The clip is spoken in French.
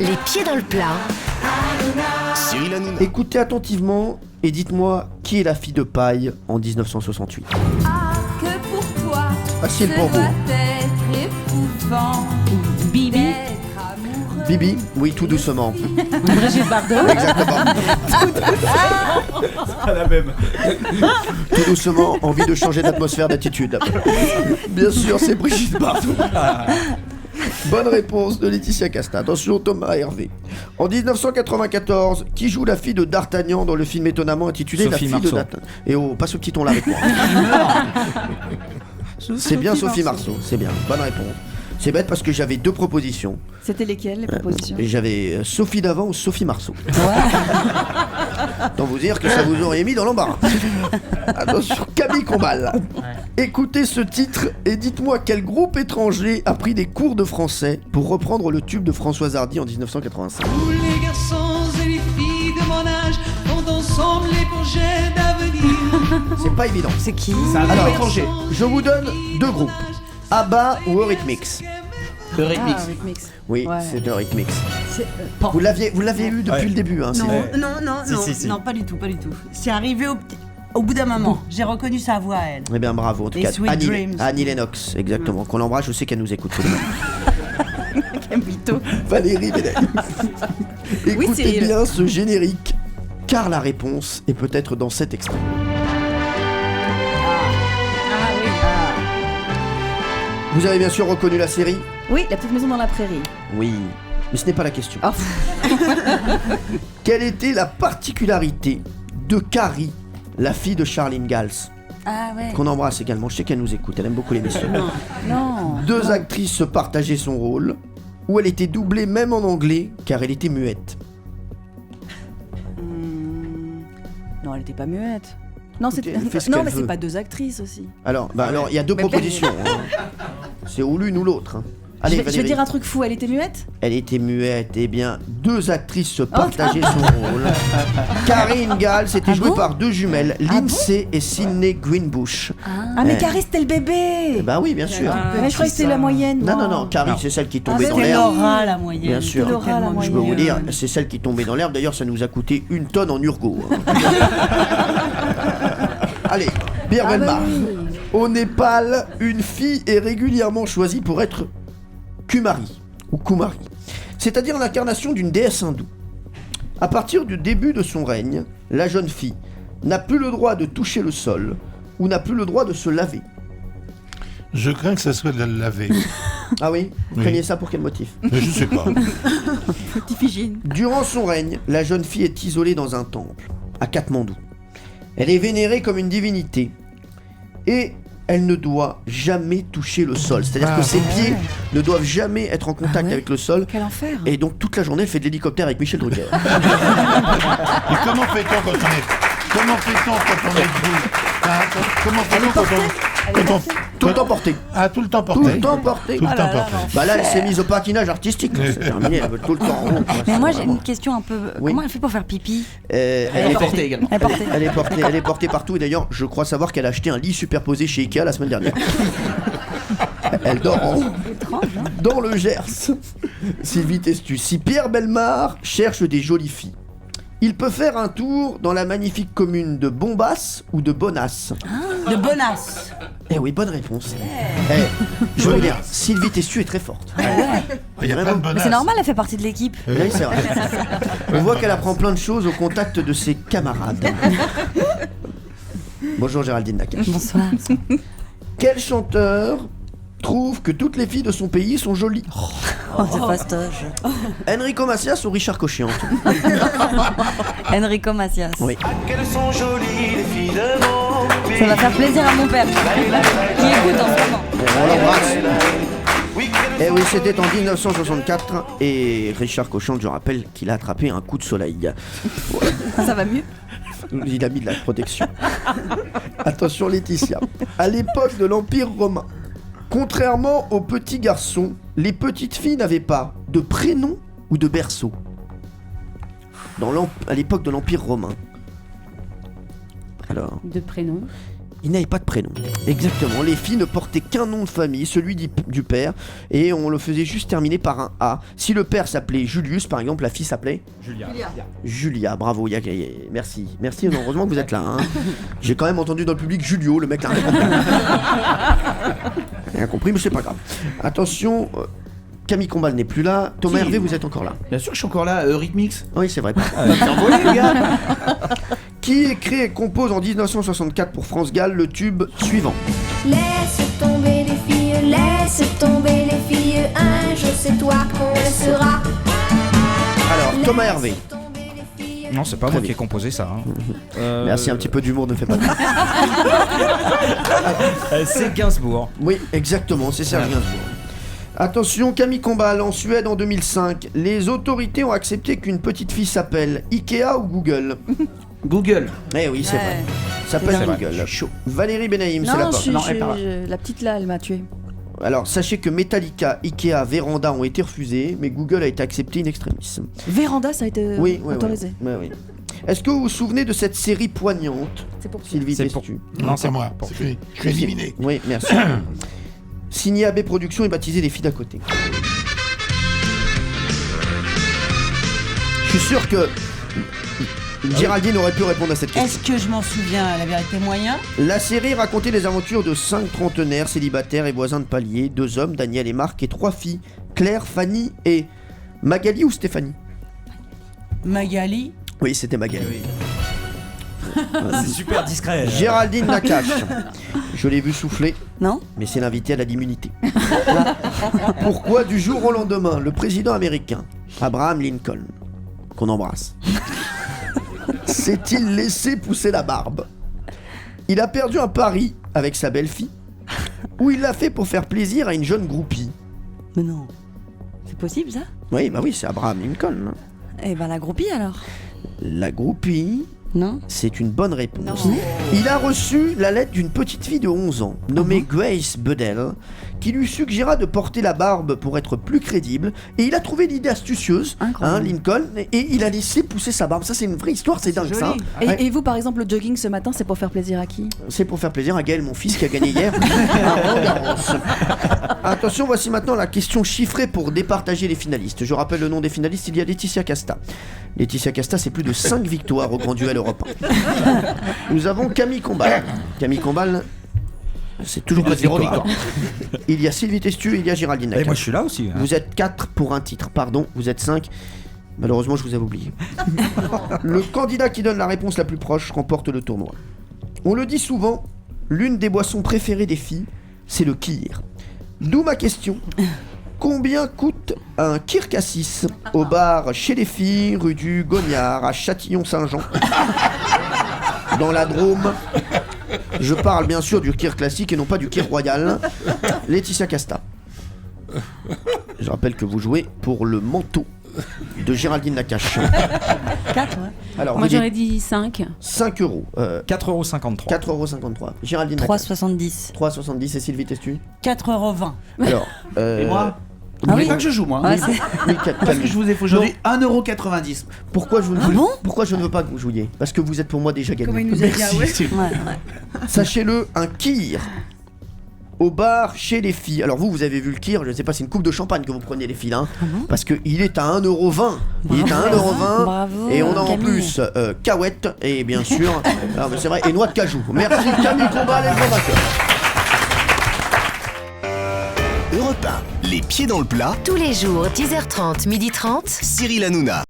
Les pieds dans le plat. Cyril Hanouna. Écoutez attentivement et dites-moi qui est la fille de paille en 1968. Ah, que pour toi, Facile ce pour vous. doit être éprouvant. Bibi. D'être amoureux. Bibi, oui, tout doucement. Brigitte Bardot. Exactement. C'est pas la même. Tout doucement, envie de changer d'atmosphère, d'attitude. Bien sûr, c'est Brigitte Bardot. Bonne réponse de Laetitia Casta. Attention, Thomas Hervé. En 1994, qui joue la fille de D'Artagnan dans le film étonnamment intitulé Sophie La fille Marceau. de D'Artagnan? Et oh, pas ce petit ton là avec moi. C'est bien Sophie Marceau, c'est bien. Bonne réponse. C'est bête parce que j'avais deux propositions. C'était lesquelles, les propositions? Et j'avais Sophie Davant ou Sophie Marceau. Tant vous dire que ça vous aurait mis dans l'embarras. Attention, Camille Combal. Écoutez ce titre et dites-moi quel groupe étranger a pris des cours de français pour reprendre le tube de Françoise Hardy en 1985. Tous les garçons et les filles de mon âge font ensemble les projets d'avenir. C'est pas évident. C'est qui? C'est un Alors, groupe étranger. Je vous donne deux groupes. ABBA ou Eurythmics. Eurythmics. Ah, avec Mix. Oui, Ouais. c'est Eurythmics. C'est, Vous l'aviez eu depuis Ouais. le début. Hein, Non, c'est- Si. non, pas du tout. C'est arrivé au bout d'un moment. J'ai reconnu sa voix à elle. Eh bien bravo, en tout Les cas, Sweet Dreams. Annie Lennox, exactement. Qu'on l'embrasse, je sais qu'elle nous écoute. Mytho. Valérie Bédel. Écoutez Cyril. bien ce générique, car la réponse est peut-être dans cet extrait. Ah oui. Vous avez bien sûr reconnu la série? Oui, La petite maison dans la prairie. Oui, mais ce n'est pas la question. Ah. Quelle était la particularité de Carrie, la fille de Charlene Gals, Ah ouais. qu'on embrasse également? Je sais qu'elle nous écoute, elle aime beaucoup l'émission. Non. Deux actrices se partageaient son rôle, où elle était doublée même en anglais, car elle était muette. Non, elle était pas muette. Non, Écoutez, elle fait ce non qu'elle mais veut. c'est pas deux actrices aussi. Alors, il y a deux Mais propositions. hein. C'est ou l'une ou l'autre. hein. Allez, je vais Valérie. dire un truc fou, elle était muette? Elle était muette, eh bien, deux actrices se partageaient son rôle. Karine Gall était jouée bon par deux jumelles, Lindsay et Sydney Greenbush. Ah mais Eh. Carrie c'était le bébé. Eh ben oui, bien sûr. Mais je croyais que c'était la moyenne. Non, moi. non, Carrie, Non. c'est celle qui tombait dans c'est l'air. Laura la moyenne. Bien sûr. Laura, la Tellement Je moyenne. peux vous dire, mignonne. c'est celle qui tombait dans l'herbe. D'ailleurs, ça nous a coûté 1 tonne en urgot. hein. Allez, Pierre Ah bah Bellemare. oui. Au Népal, une fille est régulièrement choisie pour être Kumari ou Kumari, c'est-à-dire l'incarnation d'une déesse hindoue. À partir du début de son règne, la jeune fille n'a plus le droit de toucher le sol ou n'a plus le droit de se laver. Je crains que ça soit de la laver. Ah oui, vous Oui. craignez ça pour quel motif? Mais je sais pas. Petit figine. Durant son règne, la jeune fille est isolée dans un temple, à Katmandou. Elle est vénérée comme une divinité et elle ne doit jamais toucher le sol. C'est-à-dire Ah que ses bon pieds ne doivent jamais être en contact ouais avec le sol. Quel enfer. Et donc toute la journée, elle fait de l'hélicoptère avec Michel Drucker. Et comment fait-on quand on est debout hein, comment fait-on quand on... Tout le temps porté. Ah, tout le temps porté. Tout le temps porté. Tout le temps porté. Bah là, elle s'est mise au patinage artistique. là. C'est terminé, elle veut tout le temps en haut. Mais moi j'ai une question un peu. Oui. Comment elle fait pour faire pipi? Elle est portée également. Elle est portée. Elle est portée partout. Et d'ailleurs, je crois savoir qu'elle a acheté un lit superposé chez Ikea la semaine dernière. Elle dort en haut. Dans le Gers. Sylvie Testu. Si Pierre Bellemare cherche des jolies filles, il peut faire un tour dans la magnifique commune de Bombas ou de Bonas. De bonasse. Eh oui, bonne réponse. Je veux dire, Sylvie Testu est très forte. Il y a plein de Mais bonasses. c'est normal, elle fait partie de l'équipe. Oui, c'est vrai. On voit qu'elle apprend plein de choses au contact de ses camarades. Bonjour Géraldine Nakache. Bonsoir. Quel chanteur trouve que toutes les filles de son pays sont jolies? Oh, c'est fastoche. Enrico Macias ou Richard Cochiant? Enrico Macias. Oui. Qu'elles sont jolies les filles de mon pays. Ça va faire plaisir à mon père qui écoute en ce moment. On l'embrasse. Oui, Eh oui, c'était en 1964 et Richard Cochiant, je rappelle qu'il a attrapé un coup de soleil. Ça va mieux? Il a mis de la protection. Attention Laetitia. À l'époque de l'Empire romain, contrairement aux petits garçons, les petites filles n'avaient pas de prénom ou de berceau. À l'époque de l'Empire romain. Alors, De prénom. Il n'avait pas de prénom. Exactement. Les filles ne portaient qu'un nom de famille, celui du père, et on le faisait juste terminer par un A. Si le père s'appelait Julius, par exemple, la fille s'appelait Julia. Bravo. Merci. Merci. Heureusement que vous êtes là. Hein. J'ai quand même entendu dans le public Julio. Le mec n'a rien compris. Rien compris, mais c'est pas grave. Attention. Camille Combal n'est plus là. Thomas Hervé, vous êtes encore là. Bien sûr que je suis encore là, Rhythmix. Oui, c'est vrai. T'es envolé, les gars. Qui écrit et compose en 1964 pour France Gall le tube suivant? Laisse tomber les filles, laisse tomber les filles, un jour c'est toi qu'on laissera. Alors, Thomas Hervé. Non, c'est pas Très moi bien. qui ai composé ça. Hein. Merci, un petit peu d'humour ne fait pas de mal. C'est Gainsbourg. Oui, exactement, c'est Serge Gainsbourg. Attention, Camille Combal, en Suède en 2005, les autorités ont accepté qu'une petite fille s'appelle Ikea ou Google. Google. Eh oui, c'est vrai. S'appelle Google. Chaud. Valérie Benaïm, c'est la porte. La petite là, elle m'a tué. Alors, sachez que Metallica, Ikea, Véranda ont été refusés, mais Google a été accepté in extremis. Véranda, ça a été autorisé. Oui. Est-ce que vous vous souvenez de cette série poignante, C'est pour Sylvie C'est pour- Testu? Non, c'est moi. C'est fini. Je suis éliminé. Oui, merci. Signé AB Productions et baptisé Les Filles d'à côté. Je suis sûr que Géraldine aurait pu répondre à cette question. Est-ce que je m'en souviens, la vérité moyen? La série racontait les aventures de 5 trentenaires célibataires et voisins de palier, 2 hommes, Daniel et Marc, et 3 filles, Claire, Fanny et Magali ou Stéphanie? Magali? Oui, c'était Magali. C'est super discret. Géraldine Nakache. Je l'ai vu souffler, Non? mais c'est l'invité à la l'immunité. Pourquoi du jour au lendemain, le président américain, Abraham Lincoln, qu'on embrasse, s'est-il laissé pousser la barbe? Il a perdu un pari avec sa belle-fille, ou il l'a fait pour faire plaisir à une jeune groupie? Mais non. C'est possible ça? Oui, bah oui, c'est Abraham Lincoln. hein. Eh ben la groupie alors. La groupie, Non? c'est une bonne réponse. Il a reçu la lettre d'une petite fille de 11 ans, nommée Grace Buddell, qui lui suggéra de porter la barbe pour être plus crédible, et il a trouvé l'idée astucieuse, Incroyable. Lincoln, et il a laissé pousser sa barbe. Ça, c'est une vraie histoire, c'est dingue ça. Et vous par exemple le jogging ce matin c'est pour faire plaisir à qui? C'est pour faire plaisir à Gaël, mon fils, qui a gagné hier à Roland-Garros. Attention, voici maintenant la question chiffrée pour départager les finalistes. Je rappelle le nom des finalistes, il y a Laetitia Casta. Laetitia Casta, c'est plus de 5 victoires au Grand Duel européen. Nous avons Camille Combal. Camille Combal, c'est toujours pas 0 victoire. Il y a Sylvie Testu et il y a Géraldine Et Nakache. moi je suis là aussi. hein. Vous êtes 4 pour un titre, pardon, vous êtes 5. Malheureusement, je vous avais oublié. Le candidat qui donne la réponse la plus proche remporte le tournoi. On le dit souvent, l'une des boissons préférées des filles, c'est le kir. D'où ma question. Combien coûte un kir cassis au bar chez les filles, rue du Gognard, à Châtillon-Saint-Jean, dans la Drôme? Je parle bien sûr du kir classique et non pas du kir royal. Laetitia Casta. Je rappelle que vous jouez pour le manteau de Géraldine Nakache. 4 ouais. Alors, Moi vous j'aurais dites dit 5. 5 euros. 4,53€. 4,53€. Géraldine Nakache. 3,70. 3,70 et Sylvie Testu. 4,20€. Alors, Et moi vous Vous voulez voulez pas que je joue, moi Ouais, Oui. c'est- Oui, Parce que je vous ai fait aujourd'hui 1,90€. pourquoi je, Ah bon pourquoi je ne veux pas que vous jouiez? Parce que vous êtes pour moi déjà gagné. Comme il nous a dit, ah ouais. C'est- Ouais. Sachez-le, un kir au bar chez les filles. Alors vous avez vu le kir, je ne sais pas, c'est une coupe de champagne que vous prenez les filles, hein, parce qu'il est à 1,20€. Il est à 1,20€. Bravo, Et on a en Camille. plus cahuète et bien sûr, non, mais c'est vrai, et noix de cajou. Merci Camille Combal, les grands vainqueurs. Europe 1, les pieds dans le plat, Tous les jours, 10h30, 12h30. Cyril Hanouna.